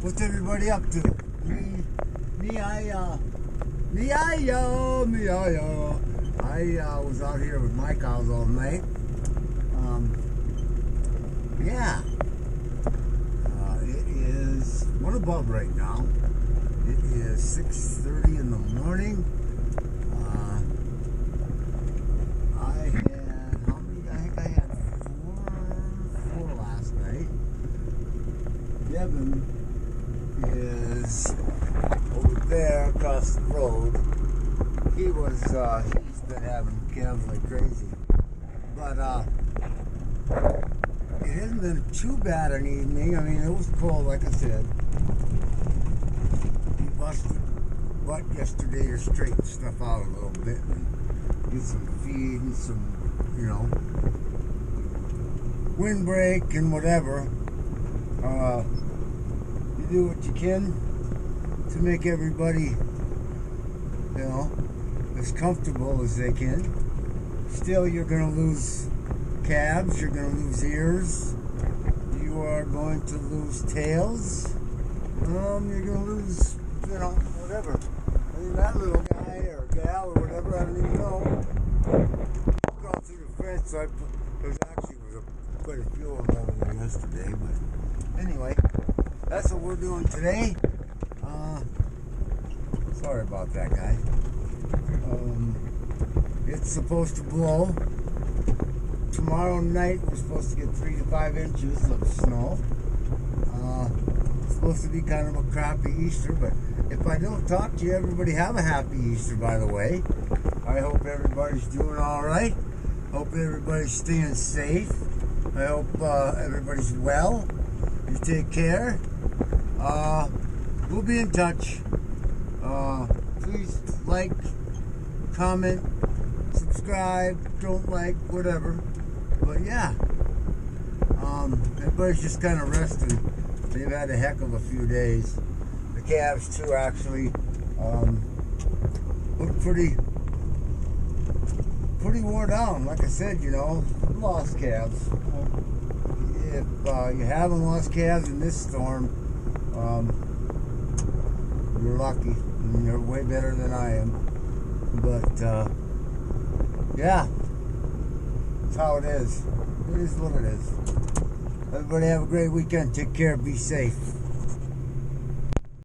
What's everybody up to? I was out here with my cows all night. Yeah. It is 1 above right now. It is 6:30 in the morning. I think I had four last night. Devin is over there across the road. He's been having calves like crazy. But it hasn't been too bad an evening. I mean, it was cold, like I said. He busted butt yesterday to straighten stuff out a little bit and get some feed and some, windbreak and whatever. You do what you can to make everybody, as comfortable as they can. Still, you're going to lose calves, you're going to lose ears, you are going to lose tails, you're going to lose, whatever. I mean, that little guy or gal or whatever, I don't even know, crawled through the fence, so there actually was quite a few of them over there yesterday, but anyway, that's what we're doing today. Sorry about that, guy. It's supposed to blow. Tomorrow night we're supposed to get 3 to 5 inches of snow. It's supposed to be kind of a crappy Easter, but if I don't talk to you, everybody have a happy Easter, by the way. I hope everybody's doing all right. Hope everybody's staying safe. I hope everybody's well. You take care. We'll be in touch. Please like, comment, subscribe, don't like, whatever. But yeah, everybody's just kind of resting. They've had a heck of a few days. The calves too, actually, look pretty wore down. Like I said, lost calves. If you haven't lost calves in this storm, you're lucky. And you're way better than I am. But yeah, that's how it is. It is what it is. Everybody have a great weekend. Take care. Be safe.